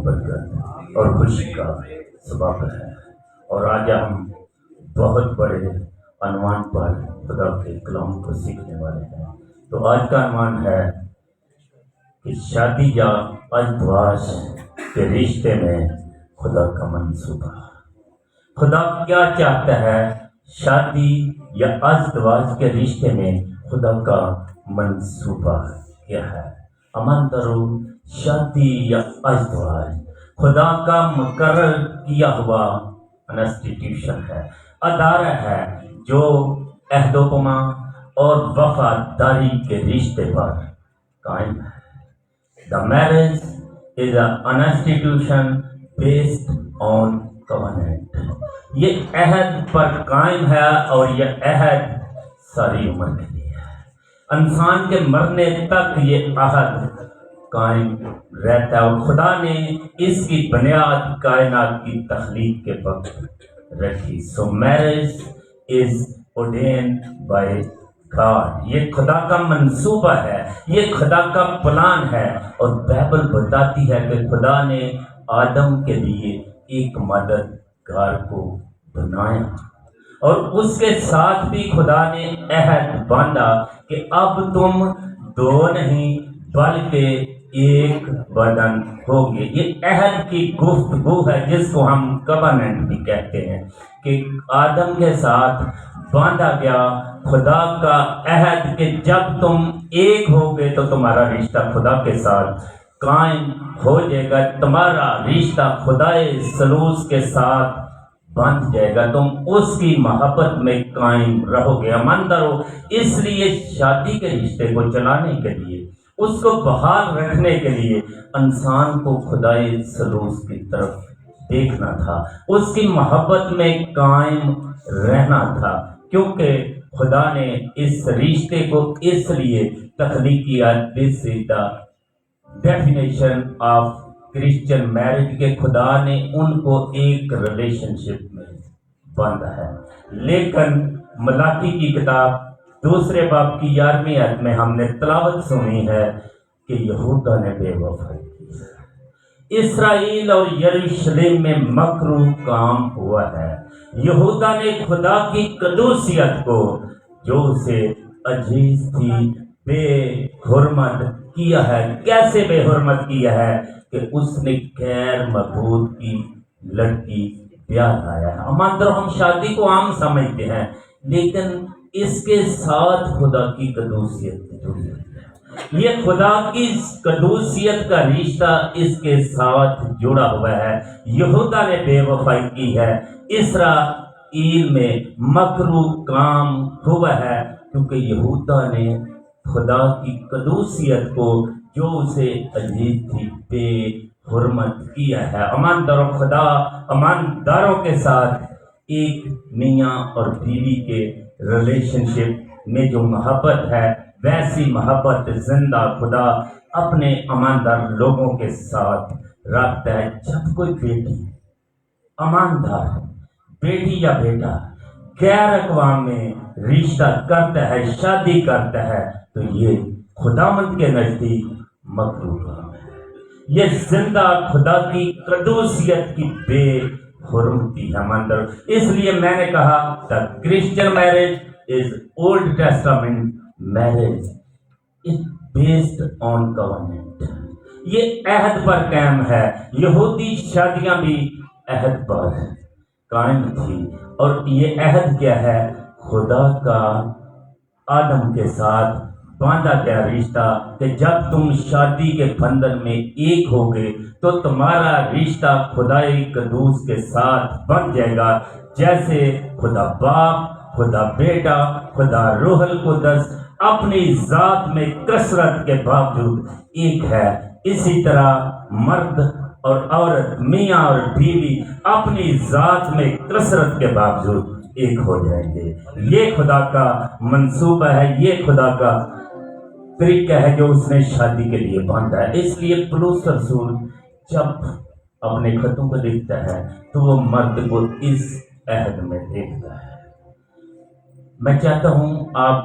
برکت اور خوشی کا سبب ہے۔ اور آج ہم بہت بڑے عنوان پر خدا کے کلام کو سیکھنے والے ہیں۔ تو آج کا عنوان ہے کہ شادی یا ازدواج کے رشتے میں خدا کا منصوبہ۔ خدا کیا چاہتا ہے؟ شادی یا ازدواج کے رشتے میں خدا کا منصوبہ کیا ہے؟ امن درو، شادی یا ازدواج خدا کا مقرر کیا ہوا انسٹیٹیوشن ہے، ادارہ ہے جو عہد و پیمان اور وفاداری کے رشتے پر قائم ہے۔ The marriage is an institution based on covenant۔ یہ عہد پر قائم ہے اور یہ عہد ساری عمر کے لیے ہے۔ انسان کے مرنے تک یہ عہد قائم رہتا ہے اور خدا نے اس کی بنیاد کائنات کی تخلیق کے وقت رکھی۔ So marriage is ordained by God۔ یہ خدا کا منصوبہ ہے، یہ خدا کا پلان ہے، اور بائبل بتاتی ہے کہ خدا نے آدم کے لیے ایک مددگار کو بنایا اور اس کے ساتھ بھی خدا نے عہد باندھا کہ اب تم دو نہیں بلکہ ایک بدن ہوگے۔ یہ عہد کی گفتگو ہے جس کو ہم کوننٹ بھی کہتے ہیں، کہ آدم کے ساتھ باندھا گیا خدا کا عہد کہ جب تم ایک ہوگے تو تمہارا رشتہ خدا کے ساتھ قائم ہو جائے گا، تمہارا رشتہ خدا ثالوث کے ساتھ بندھ جائے گا، تم اس کی محبت میں قائم رہو گے۔ امن رہو۔ اس لیے شادی کے رشتے کو چلانے کے لیے، اس کو بحال رکھنے کے لیے انسان کو خدا ثالوث کی طرف دیکھنا تھا، اس کی محبت میں قائم رہنا تھا، کیونکہ خدا نے اس رشتے کو اس لیے تخلیق کیا۔ This is the definition of Christian marriage, کہ خدا نے ان کو ایک ریلیشن شپ میں باندھا ہے۔ لیکن ملاکی کی کتاب دوسرے باب کی 11ویں آیت میں ہم نے تلاوت سنی ہے کہ یہودا نے بے وفائی کی، اسرائیل اور یروشلم میں مکروہ کام ہوا ہے۔ یہودا نے خدا کی قدوسیت کو جو اسے عزیز تھی بے حرمت کیا ہے۔ کیسے بے حرمت کیا ہے؟ کہ اس نے غیر معبود کی لڑکی بیاہ لایا ہے۔ ہم شادی کو عام سمجھتے ہیں، لیکن اس کے ساتھ خدا کی قدوسیت جڑی ہوئی ہے۔ یہ خدا کی قدوسیت کا رشتہ اس کے ساتھ جڑا ہوا ہے۔ یہودا نے بے وفائی کی ہے، اسرائیل میں مکروہ کام ہوا ہے، کیونکہ یہودا نے خدا کی قدوسیت کو جو اسے عزیز تھی بے حرمت کیا ہے۔ ایمانداروں کے ساتھ ایک میاں اور بیوی کے ریلیشن شپ میں جو محبت ہے، ویسی محبت زندہ خدا اپنے ایماندار لوگوں کے ساتھ رکھتا ہے۔ جب کوئی بیٹی ایماندار بیٹی یا بیٹا غیر اقوام میں رشتہ کرتا ہے، شادی کرتا ہے، تو یہ خداوند کے نزدیک مکروہ کام ہے۔ یہ زندہ خدا کی قدوسیت کی بے حرمتی ہے مندر۔ اس لیے میں نے کہا the Christian marriage is Old Testament marriage, it's based on covenant۔ یہ عہد پر قائم ہے۔ یہودی شادیاں بھی عہد پر قائم تھی، اور یہ عہد کیا ہے؟ خدا کا آدم کے ساتھ باندھا گیا رشتہ، کہ جب تم شادی کے بندھن میں ایک ہوگے تو تمہارا رشتہ خدائی قدوس کے ساتھ بن جائے گا، جیسے خدا باپ، خدا بیٹا، خدا روح القدس اپنی ذات میں کثرت کے باوجود ایک ہے، اسی طرح مرد اور عورت، میاں اور بیوی اپنی ذات میں کثرت کے باوجود ایک ہو جائیں گے۔ یہ خدا کا منصوبہ ہے، یہ خدا کا طریقہ ہے جو اس نے شادی کے لیے باندھا ہے۔ اس لیے پولس رسول جب اپنے خطوں کو لکھتا ہے تو وہ مرد کو اس عہد میں دیکھتا ہے۔ میں چاہتا ہوں آپ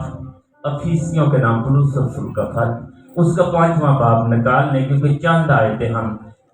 افیسیوں کے نام پولس رسول کا خط اس کا 5واں باب نکال لیں، کیونکہ چند آیتیں ہم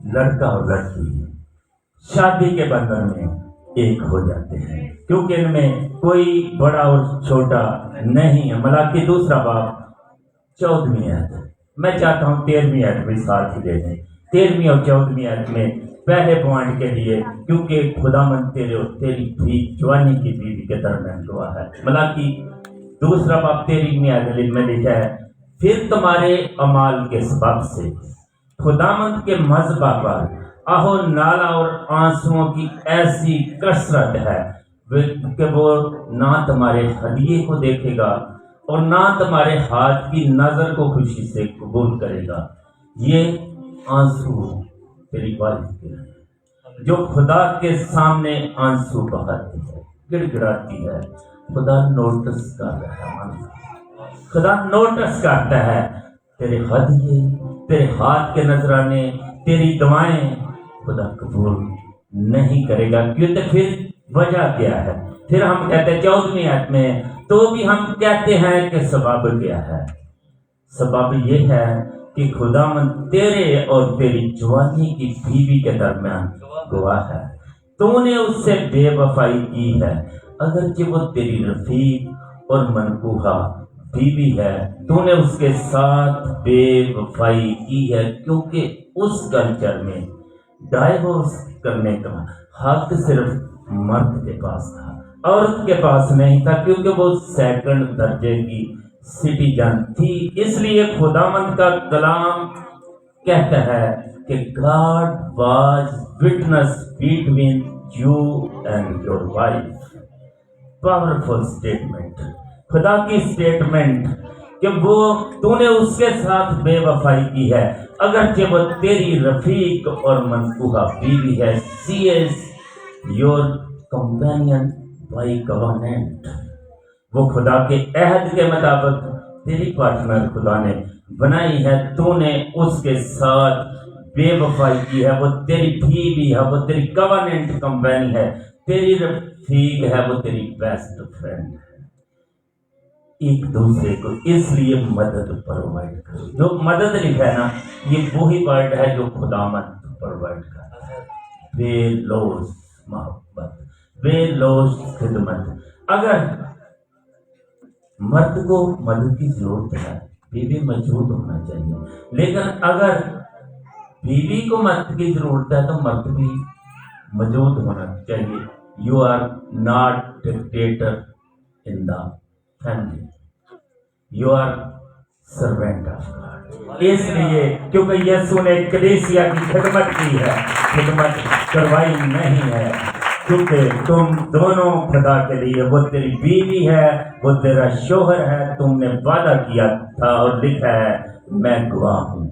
لڑکا اور لڑکی شادی کے بندھن میں ایک ہو جاتے ہیں، کیونکہ ان میں کوئی بڑا اور چھوٹا نہیں ہے۔ ملاکی دوسرا باب 14ویں آیت، میں چاہتا ہوں 13ویں آیت بھی ساتھ ہی دے دیں۔ 13ویں اور 14ویں آیت میں پہلے پوائنٹ کے لیے، کیونکہ خداوند تیرے اور تیری بھی جوانی کی بیوی کے درمیان گواہ ہے۔ ملاکی دوسرا باب 13ویں آیت میں لکھا ہے، پھر تمہارے اعمال کے سبب سے خداوند کے مذبح پر آہو نالا اور آنسوؤں کی ایسی کثرت ہے کہ وہ نہ تمہارے ہدیے کو دیکھے گا اور نہ تمہارے ہاتھ کی نظر کو خوشی سے قبول کرے گا۔ یہ آنسو تیری والد کے ہیں جو خدا کے سامنے آنسو بہاتی ہے، گڑ گڑاتی ہے۔ خدا نوٹس کر رہا ہے، خدا نوٹس کرتا ہے تیرے ہدیے، تیرے ہاتھ کے نذرانے، تیری دعائیں خدا قبول نہیں کرے گا۔ کیوں؟ تو پھر وجہ کیا ہے؟ پھر ہم کہتے ہیں 14ویں آیت میں، تو بھی ہم کہتے ہیں کہ سبب کیا ہے؟ سبب یہ ہے کہ خداوند تیرے اور تیری جوانی کی بیوی کے درمیان گواہ ہے۔ تو نے اس سے بے وفائی کی ہے، اگرچہ وہ تیری رفیق اور منقوہہ بیوی ہے، تو نے اس کے ساتھ بے وفائی کی ہے، کیونکہ اس کلچر میں ڈائیورس کرنے کا حق صرف مرد کے پاس تھا، عورت کے پاس نہیں تھا، کیونکہ وہ سیکنڈ درجے کی سٹیزن تھی۔ اس لیے خداوند کا کلام کہتا ہے کہ God was witness between you and your wife۔ Powerful statement, خدا کی اسٹیٹمنٹ کہ وہ تو نے اس کے ساتھ بے وفائی کی ہے، اگرچہ وہ تیری رفیق اور منقوہہ بیوی ہے۔ She is your companion by covenant۔ وہ خدا کے عہد کے مطابق تیری پارٹنر خدا نے بنائی ہے، تو نے اس کے ساتھ بے وفائی کی ہے۔ وہ تیری بیوی ہے، وہ تیری کووننٹ کمپینی ہے، تیری رفیق ہے، وہ تیری بیسٹ فرینڈ ہے۔ ایک دوسرے کو اس لیے مدد پرووائڈ کرو۔ جو مدد لکھا ہے نا، یہ وہی ورڈ ہے جو خداوند پرووائڈ کرتا ہے۔ بے لوث محبت، بے لوث خدمت۔ اگر مرد کو مدد کی ضرورت ہے، بیوی موجود ہونا چاہیے، لیکن اگر بیوی کو مدد کی ضرورت ہے تو مرد بھی موجود ہونا چاہیے۔ You are not dictator in the family, you are servant of God. اس لیے کیونکہ یسوع نے کلیسیا کی خدمت کی ہے، خدمت کروائی نہیں ہے، کیونکہ تم دونوں خدا کے لیے، وہ تیری بیوی ہے، وہ تیرا شوہر ہے، تم نے وعدہ کیا تھا اور لکھا ہے میں گواہ ہوں۔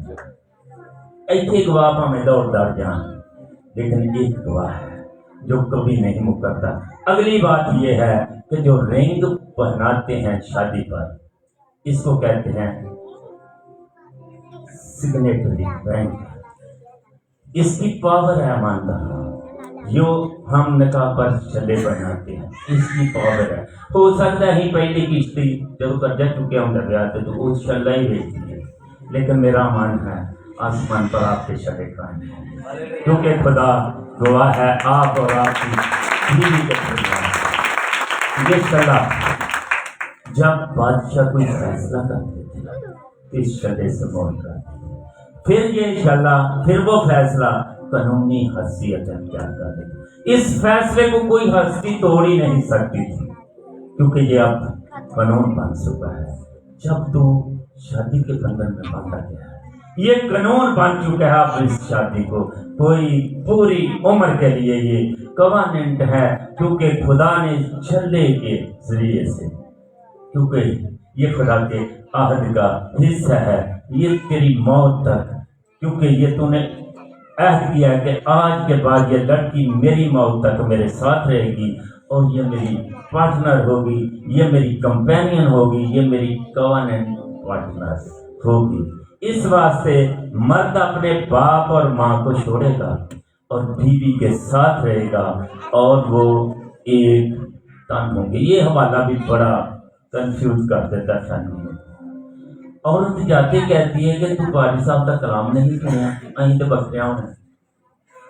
ایتھے گواہ ہمیں دوڑ جان، لیکن ایک گواہ ہے جو کبھی نہیں مکرتا۔ اگلی بات یہ ہے کہ جو رنگ پہناتے ہیں شادی پر، اس کو کہتے ہیں سگنیٹری رنگ۔ اس کی پاور ہے ماندہ، جو ہم نکاح پر چھلے بناتے ہیں، اس کی پاور ہے۔ ہو سکتا ہے پہلی کشتی جب قرضہ چکے ہم لگ جاتے تو اس چھلا ہی بھیجتی ہے، لیکن میرا مان ہے آسمان پر آپ کے چھلے قائم ہیں، کیونکہ خدا گواہ ہے، آپ اور آپ کی بیوی کے درمیان یہ چھلا۔ جب بادشاہ کوئی فیصلہ کرتے تھے اس چھلے سے مول کرتے تھے، پھر یہ چھلا، پھر وہ فیصلہ قانونی حیثیت اختیار کر دے۔ اس فیصلے کو کوئی ہستی توڑ ہی نہیں سکتی تھی، کیونکہ یہ اب قانون بن چکا ہے۔ جب تو شادی کے بندھن میں باندھا گیا ہے، یہ قانون بن چکا ہے۔ اب اس شادی کو کوئی پوری عمر کے لیے یہ کواننٹ ہے، کیونکہ خدا نے چھلے کے ذریعے سے، کیونکہ یہ خدا کے عہد کا حصہ ہے، یہ تیری موت تک، کیونکہ یہ تو نے عہد کیا ہے کہ آج کے بعد یہ لڑکی میری موت تک میرے ساتھ رہے گی، اور یہ میری پارٹنر ہوگی، یہ میری کمپینین ہوگی، یہ میری کواننٹ پارٹنر ہوگی۔ اس واسطے مرد اپنے باپ اور ماں کو چھوڑے گا اور بیوی کے ساتھ رہے گا، اور وہ ایک تن ہوں گے۔ یہ حوالہ بھی بڑا کنفیوز کر دیتا ہے فیملی میں۔ عورت جاتی کہتی ہے کہ تو باری صاحب کا کلام نہیں سنیا، اہیں تو بکریاں ہونے،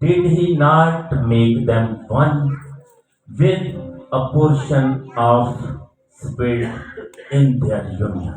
Did he not make them one with a portion of spirit in their union?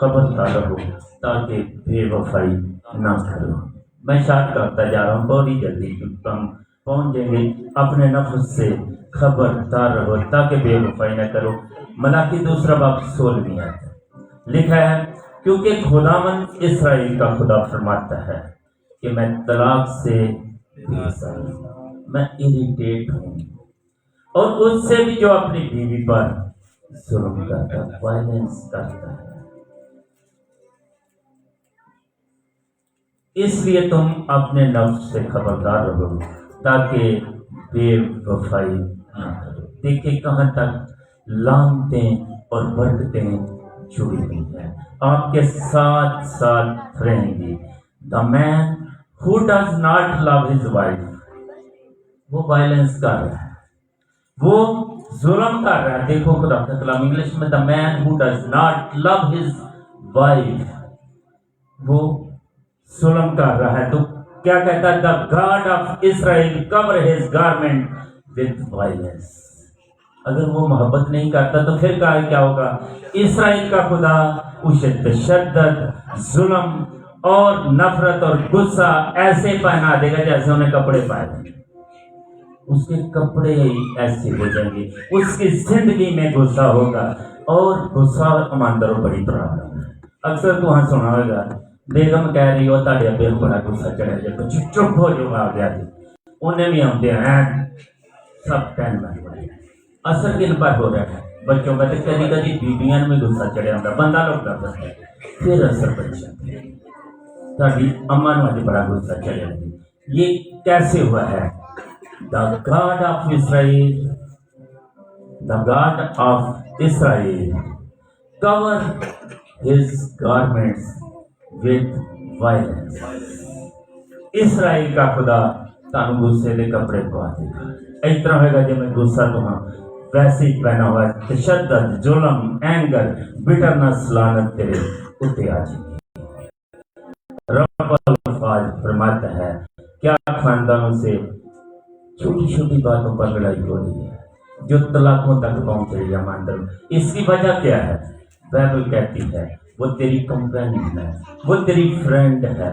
خبردار رہو تاکہ بے وفائی نہ کرو۔ میں شاد کرتا جا رہا ہوں، بہت ہی جلدی ہم پہنچ جائیں گے۔ اپنے نفس سے خبردار رہو تاکہ بے وفائی نہ کرو۔ ملاکی 2 باب 16 آتا لکھا ہے، کیونکہ خداوند اسرائیل کا خدا فرماتا ہے کہ میں طلاق سے بیزار ہوں، میں اریٹیٹ ہوں، اور اس سے بھی جو اپنی بیوی پر ظلم کرتا ہے، وائلنس کرتا ہے۔ اس لیے تم اپنے نفس سے خبردار رہو تاکہ بے وفائی نہ کرو۔ دیکھیں کہاں تک لعنتیں اور برکتیں جڑی ہوئی ہیں، آپ کے ساتھ ساتھ رہیں گی۔ The man who does not love his wife, وہ وائلنس کر رہا ہے، وہ ظلم کر رہا ہے۔ دیکھو خدا کا کلام انگلش میں، the man who does not love his wife, وہ ظلم کر رہا ہے۔ تو کیا کہتا ہے؟ The God of Israel cover his garment with violence. اگر وہ محبت نہیں کرتا تو پھر کیا ہوگا؟ اسرائیل کا خدا اسے تشدد، ظلم اور نفرت اور غصہ ایسے پہنا دے گا جیسے انہیں کپڑے پائے تھے۔ اس کے کپڑے ایسے ہو جائیں گے، اس کی زندگی میں غصہ ہوگا، اور غصہ ایمانداروں بڑی پرابلم ہے۔ اکثر تو وہاں سنا ہوگا، بیگم کہہ رہی ہو تاڑے ابے بڑا غصہ چڑھا جائے تو چپ ہو جو آ گیا تھی، انہیں بھی ہم دے ہیں سب ٹین بن پڑے۔ اثر کن پر ہو رہا ہے؟ بچوں کا تو کبھی کبھی بیویاں میں غصہ چڑھا ہوتا ہے، بندہ لوگ کرتا ہے، پھر اثر بچہ تاڑی اما نو اج بڑا غصہ چڑھا ہے۔ یہ کیسے ہوا ہے؟ The God of Israel, the God of Israel cover his garments with violence۔ Israel کا خدا تانوں غصے دے کپڑے پوا دے گا، اس طرح ہوئے گا جب میں غصہ تو ہاں ویسے ہی پہنا ہوا ہے، تشدد، ظلم، اینگر، بٹرنس، لعنت تیرے اتے آ جائے گی۔ رب الفاظ فرماتا ہے کیا خاندانوں سے چھوٹی چھوٹی باتوں پر لڑائی ہو رہی ہے جو طلاقوں تک پہنچ رہی ہے ماندر۔ اس کی وجہ کیا ہے؟ بائبل کہتی ہے وہ تیری کمپینین ہے، وہ تیری فرینڈ ہے۔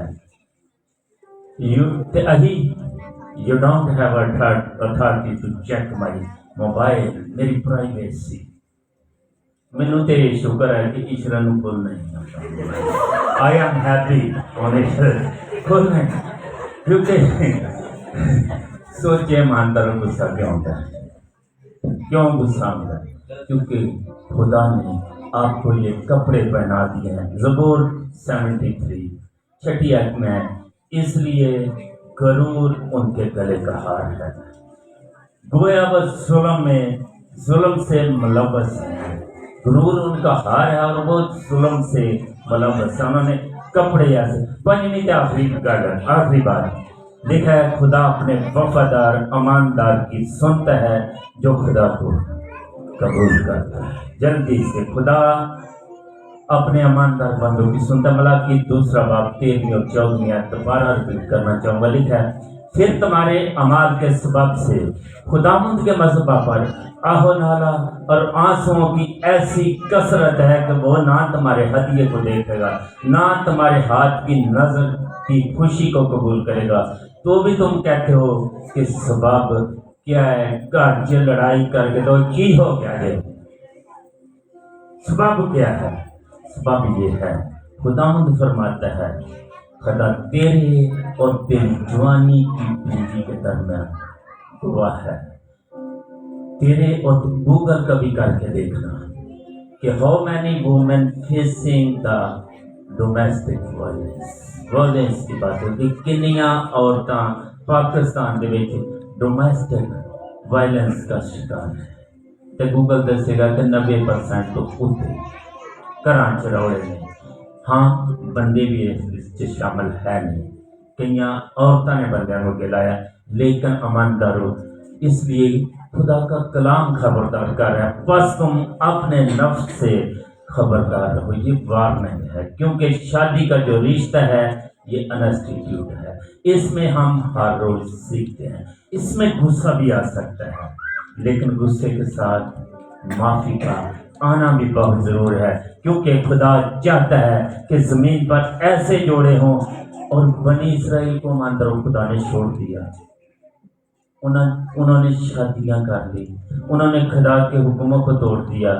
You don't have authority to check my mobile، میری پرائیویسی۔ مینوں تے شکر ہے کہ عشرہ نو کھول نہیں آتا، I am happy on it کھول نہیں، کیونکہ سوچے ایمانداروں غصہ کیوں ہوتا ہے؟ کیوں غصہ ہوتا ہے؟ کیونکہ خدا نے آپ کو یہ کپڑے پہنا دیے ہیں۔ زبور 73 چھٹی آیت میں، اس لیے غرور ان کے گلے کا ہار ہے، گویا وہ ظلم سے ملوث ہے۔ غرور ان کا ہار ہے اور وہ ظلم سے ملوث ہے۔ انہوں نے کپڑے ایسے۔ پنجویں آخری بات لکھا ہے، خدا اپنے وفادار ایماندار کی سنتا ہے جو خدا کو قبول کرتا ہے۔ جلدی سے خدا اپنے ایماندار بندوں کی سنتا ہے۔ ملاکی 2 باب 13 اور 14 آیت دوبارہ ریپیٹ کرنا چاہوں گا، لکھا ہے، پھر تمہارے اعمال کے سبب سے خداوند کے مذبح پر آہو نالا اور آنسوؤں کی ایسی کثرت ہے کہ وہ نہ تمہارے ہدیے کو دیکھے گا، نہ تمہارے ہاتھ کی نظر کی خوشی کو قبول کرے گا۔ تو بھی تم کہتے ہو کہ سبب کیا ہے؟ گھر سے لڑائی کر کے تو کی ہو گیا ہے؟ سبب کیا ہے؟ سبب یہ ہے، خداوند فرماتا ہے خدا تیرے اور تیری جوانی کی بیوی کے درمیان گواہ ہے۔ تیرے اور گوگل کبھی کر کے دیکھنا کہ how many women facing the domestic violence کی بات ہوتی، کنیاں عورتاں پاکستان دے وچ ڈومیسٹک وائلنس کا شکار ہے۔ تے گوگل دسے گا کہ 90% تو اتنے گھراں چ روڑے نے۔ ہاں بندے بھی اس شامل ہے نہیں، کئی عورتوں نے بندیاں کو گلایا، لیکن ایماندارو اس لیے خدا کا کلام خبردار کر رہا ہے، بس تم اپنے نفس سے خبردار رہو۔ یہ وارننگ ہے، کیونکہ شادی کا جو رشتہ ہے یہ انسٹیٹیوٹ ہے، اس میں ہم ہر روز سیکھتے ہیں۔ اس میں غصہ بھی آ سکتا ہے، لیکن غصے کے ساتھ معافی کا آنا بھی بہت ضرور ہے، کیونکہ خدا چاہتا ہے کہ زمین پر ایسے جوڑے ہوں۔ اور بنی اسرائیل کو ماندروں خدا نے چھوڑ دیا، انہوں نے شادیاں کر لی، انہوں نے خدا کے حکموں کو توڑ دیا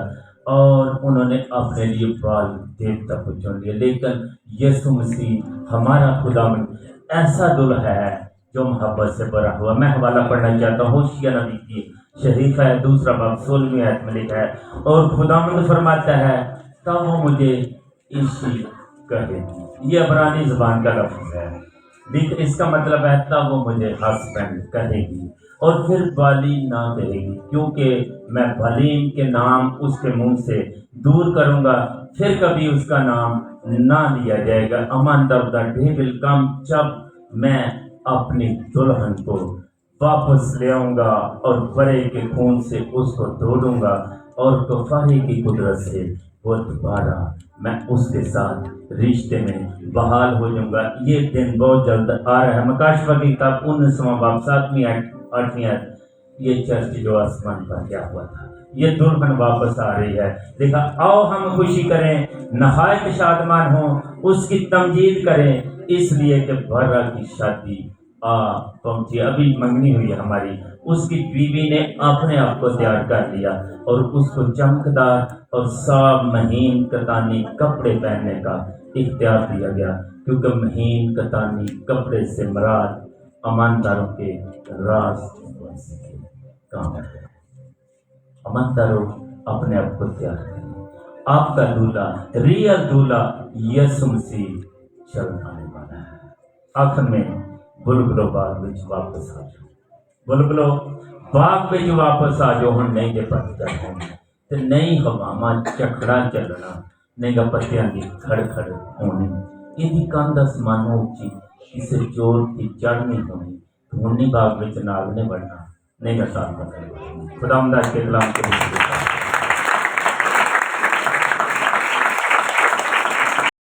اور انہوں نے اپنے لیے بال دیوتا کو چن لیا۔ لیکن یسوع مسیح ہمارا خدا ایسا دلہا ہے جو محبت سے بھرا ہوا۔ میں حوالہ پڑھنا چاہتا ہوں ہوشیہ نبی کی شریف ہے 2 باب 16 آیت میں لکھا ہے، اور خداوند فرماتا ہے تب وہ مجھے عیشی کہے۔ یہ عبرانی زبان کا لفظ ہے، لیکن اس کا مطلب ہے تب وہ مجھے ہسبینڈ کہے گی، اور پھر بالی نہ کہے گی، کیونکہ میں بھلیم کے نام اس کے منہ سے دور کروں گا، پھر کبھی اس کا نام نہ لیا جائے گا۔ امن دب دا ڈے ول کم، جب میں اپنی دلہن کو واپس لے آؤں گا اور برے کے خون سے اس کو دھو دوں گا، اور کفارے کی قدرت سے وہ دوبارہ میں اس کے ساتھ رشتے میں بحال ہو جاؤں گا۔ یہ دن بہت جلد آ رہا ہے۔ مکاشفہ کی کتاب 19 باب 7 8 آیت، یہ چرچ جو آسمان پر کیا ہوا تھا، یہ دلہن واپس آ رہی ہے۔ دیکھا، آؤ ہم خوشی کریں، نہایت شادمان ہوں، اس کی تمجید کریں، اس لیے کہ برا کی شادی پہنچی۔ ابھی منگنی ہوئی ہے ہماری، اس کی بیوی نے اپنے آپ کو تیار کر لیا اور اس کو چمکدار اور صاف مہین کتانی کپڑے پہننے کا اختیار دیا گیا، کیونکہ مہین کتانی کپڑے سے مراد امانداروں کے راز کے کام ہے۔ امانداروں اپنے آپ کو تیار کریں، آپ کا دولہا، ریئل دولہا یسوع مسیح چل آنے والا ہے۔ آخر میں بلبلو باغ وچ واپس آ جاؤ، بلبلو باغ وچ واپس آ جاؤ، ہن نہیں دے پتجھڑ ہونی تے نہیں ہواواں چکھڑا چلنا، نہیں گا پتیاں دی کھڑ کھڑ ہونی، ایدی کند آسمانوں اچھی کسے چور کی چڑھ نہیں ہونی، ہونی باغ وچ ناگ نے بڑھنا، نہیں گا ساتھ پتہ۔ خدا کے کلام کے